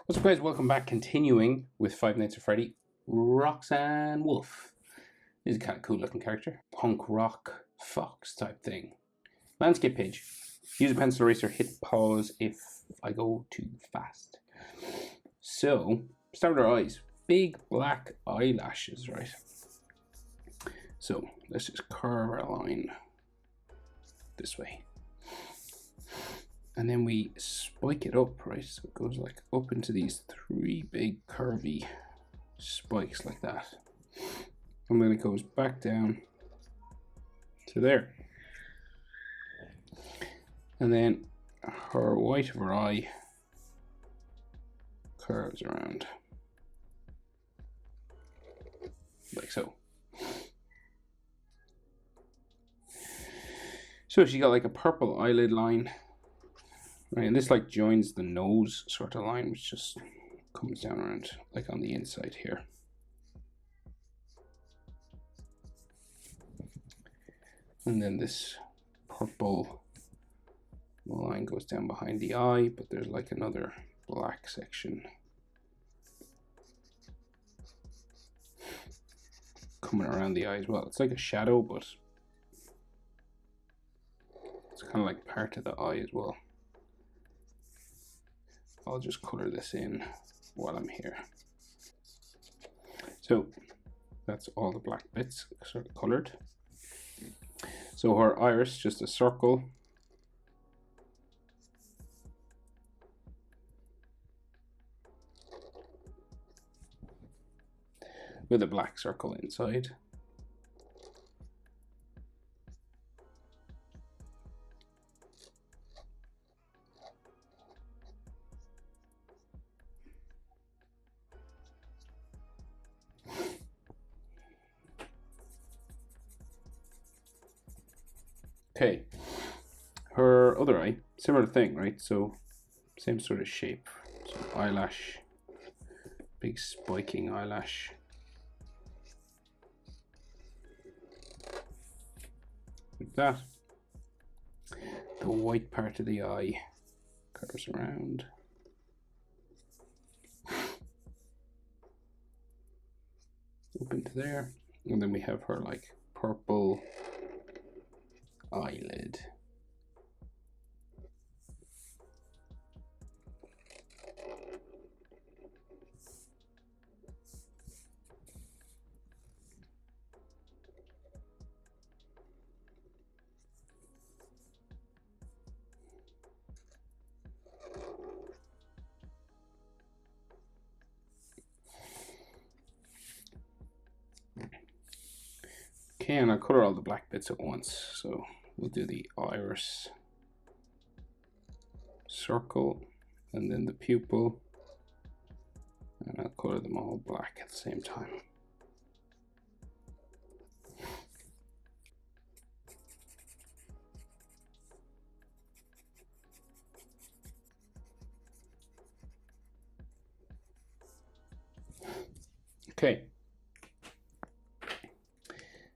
What's up, guys? Welcome back. Continuing with Five Nights at Freddy. Roxanne Wolf is a kind of cool looking character. Punk rock fox type thing. Landscape page. Use a pencil eraser. Hit pause if I go too fast. So, start with our eyes. Big black eyelashes, right? So, let's just curve our line this way. And then we spike it up, right? So it goes like up into these three big curvy spikes like that. And then it goes back down to there. And then her white of her eye curves around. Like so. So she got like a purple eyelid line. Right, and this like joins the nose sort of line, which just comes down around like on the inside here. And then this purple line goes down behind the eye, but there's like another black section coming around the eye as well. It's like a shadow, but it's kind of like part of the eye as well. I'll just color this in while I'm here. So that's all the black bits sort of colored. So her iris, just a circle. With a black circle inside. Okay, her other eye, similar thing, right? So same sort of shape. So eyelash, big spiking eyelash. Like that. The white part of the eye curves around. Up into there. And then we have her like purple eyelid. Okay, and I'll color all the black bits at once. So we'll do the iris circle and then the pupil, and I'll color them all black at the same time. Okay.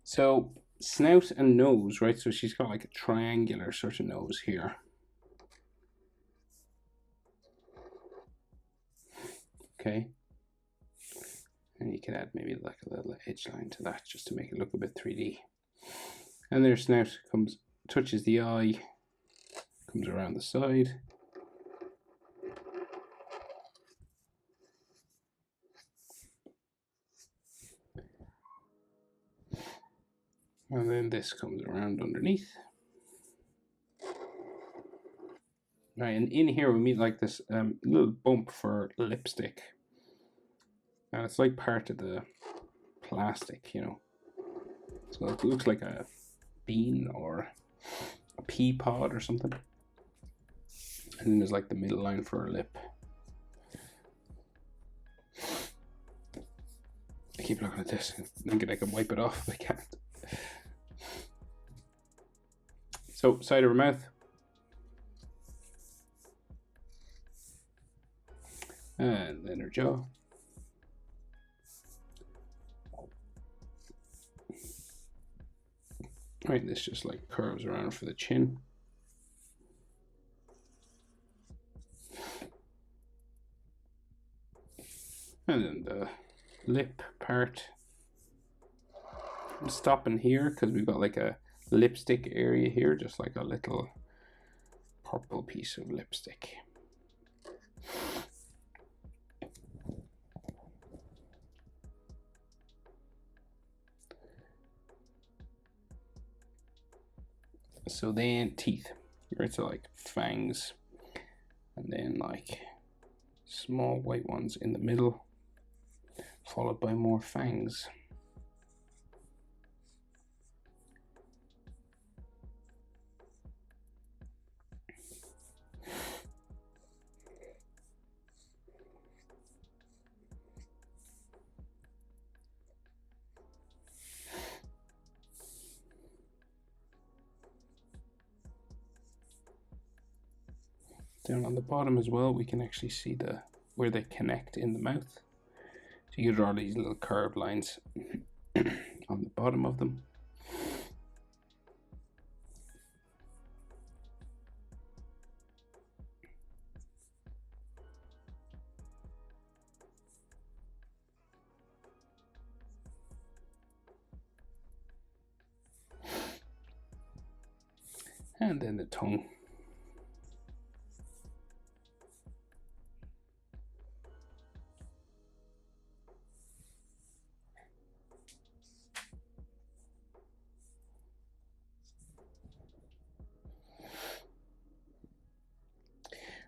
So snout and nose, right? So she's got like a triangular sort of nose here. Okay. And you can add maybe like a little edge line to that just to make it look a bit 3D. And their snout touches the eye, comes around the side. And then this comes around underneath. Right, and in here we meet like this little bump for lipstick. And it's like part of the plastic, you know. So it looks like a bean or a pea pod or something. And then there's like the middle line for a lip. I keep looking at this thinking I can wipe it off, but I can't. So, side of her mouth. And then her jaw. Right, this just like curves around for the chin. And then the lip part. I'm stopping here because we've got like a lipstick area here, just like a little purple piece of lipstick. So then teeth, right? So like fangs, and then like small white ones in the middle, followed by more fangs. Down on the bottom as well, we can actually see where they connect in the mouth. So you draw these little curved lines on the bottom of them. And then the tongue.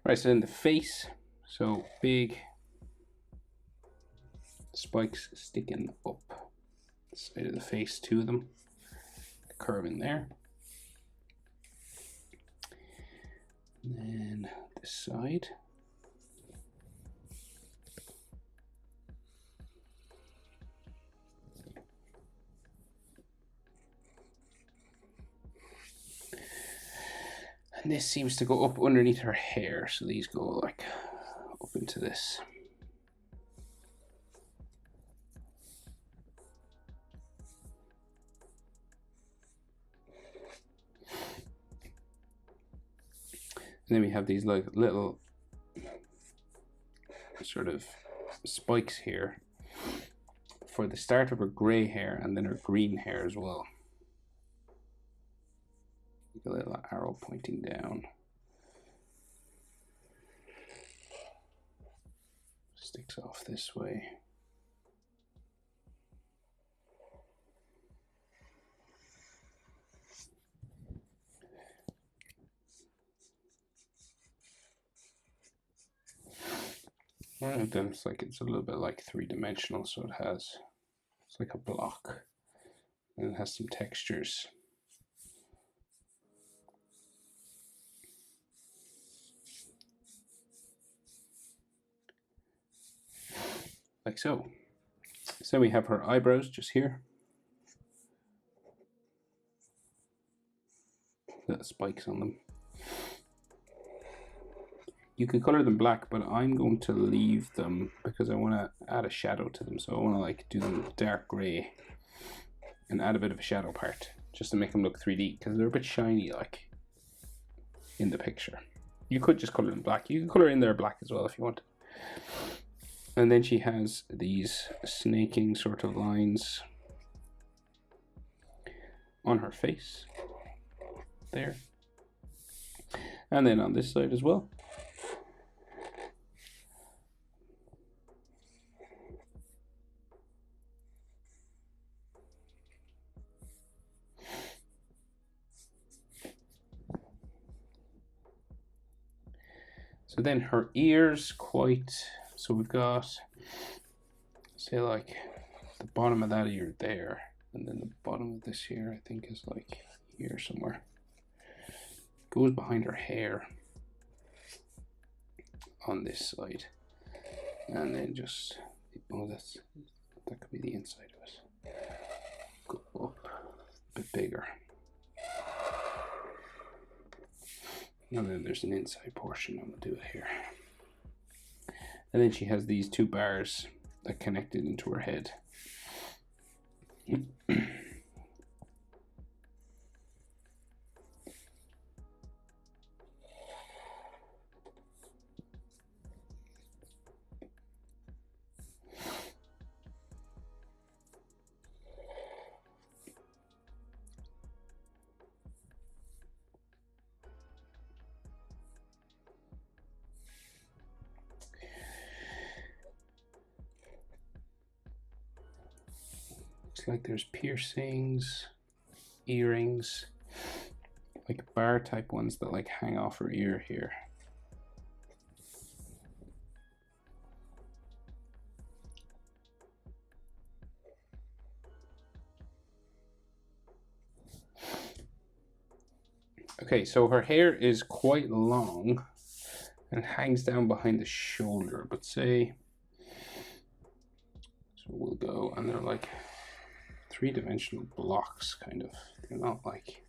Right, so then the face, so big spikes sticking up the side of the face, two of them, curve in there. And then this side. And this seems to go up underneath her hair, so these go like up into this. And then we have these like little sort of spikes here for the start of her gray hair and then her green hair as well. A little arrow pointing down. Sticks off this way. And then it's a little bit like three-dimensional, so it's like a block, and it has some textures. Like so. So we have her eyebrows just here. Little spikes on them. You can color them black, but I'm going to leave them because I want to add a shadow to them. So I want to like do them dark gray and add a bit of a shadow part just to make them look 3D because they're a bit shiny like in the picture. You could just color them black. You can color in there black as well if you want. And then she has these snaking sort of lines on her face there. And then on this side as well. So then her ears so we've got, say like the bottom of that ear there, and then the bottom of this here I think is like here somewhere. Goes behind her hair on this side. And then just, that could be the inside of it. Go up a bit bigger. And then there's an inside portion, and we'll do it here. And then she has these two bars that connected into her head. Looks like there's piercings, earrings, like bar type ones that like hang off her ear here. Okay, so her hair is quite long and hangs down behind the shoulder, but say, so we'll go, and they're like three-dimensional blocks, kind of. They're not like,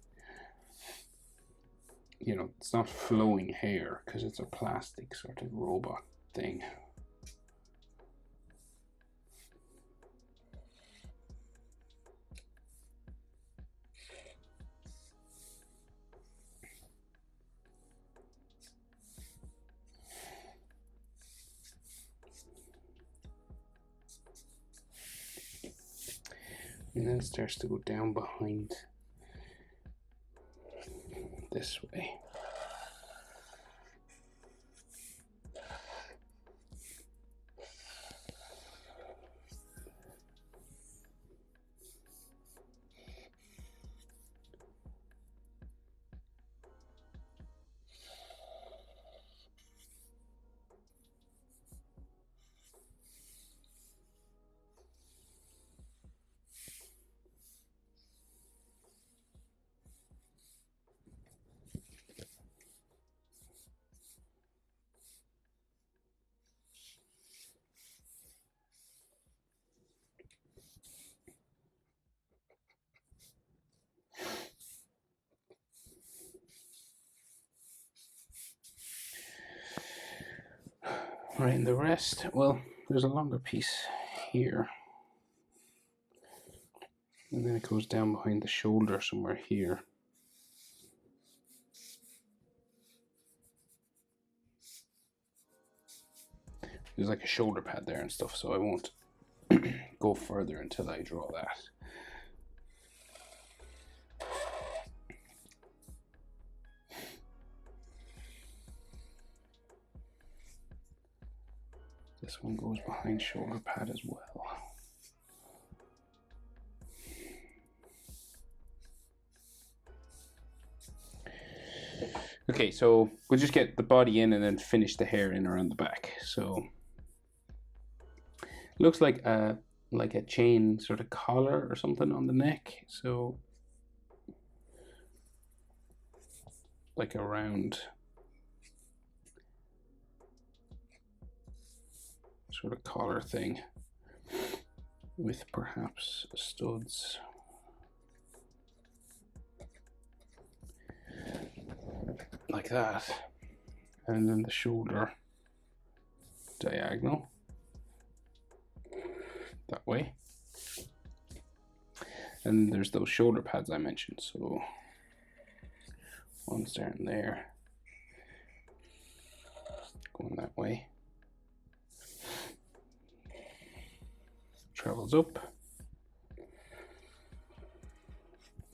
you know, it's not flowing hair because it's a plastic sort of robot thing. And then it starts to go down behind this way. Right, and the rest, well, there's a longer piece here. And then it goes down behind the shoulder somewhere here. There's like a shoulder pad there and stuff, so I won't go further until I draw that. This one goes behind shoulder pad as well. Okay, so we'll just get the body in and then finish the hair in around the back. So it looks like a chain sort of collar or something on the neck. So like a round sort of collar thing with perhaps studs. Like that. And then the shoulder diagonal that way. And there's those shoulder pads I mentioned. So one starting there, going that way. Travels up,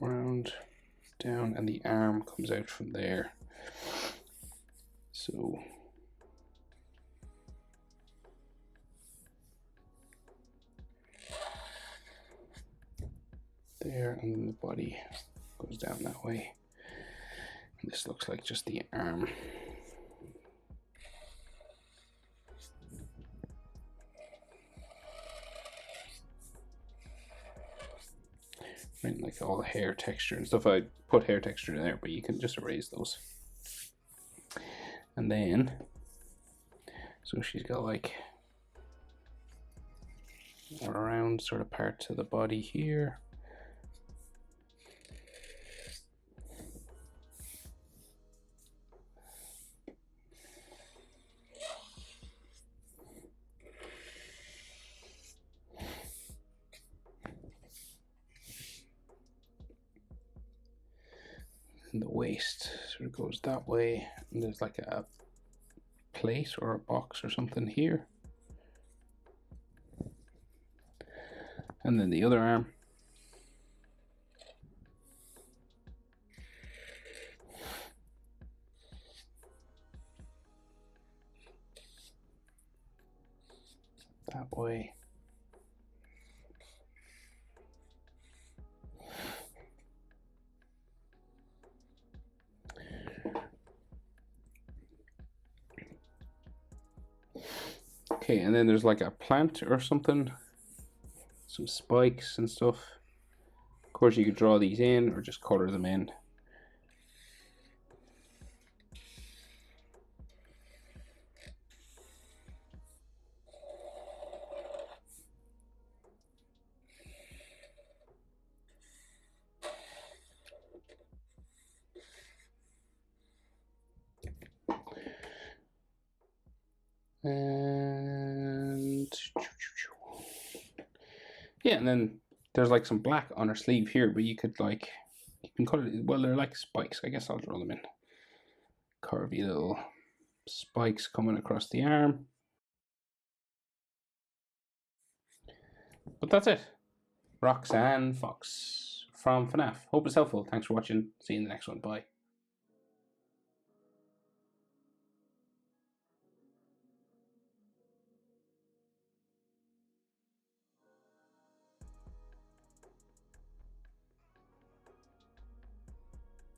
round, down, and the arm comes out from there. So there, and then the body goes down that way. And this looks like just the arm. Right, like all the hair texture and stuff. I put hair texture in there, but you can just erase those. And then, so she's got like a round sort of part to the body here. And the waist sort of goes that way, and there's like a plate or a box or something here. And then the other arm. That way. Okay, and then there's like a plant or something. Some spikes and stuff. Of course, you could draw these in or just color them in. And yeah, and then there's like some black on her sleeve here, but you could like, you can color it, well, they're like spikes. I guess I'll draw them in. Curvy little spikes coming across the arm. But that's it. Roxanne Fox from Fnaf. Hope it's helpful. Thanks for watching. See you in the next one. Bye.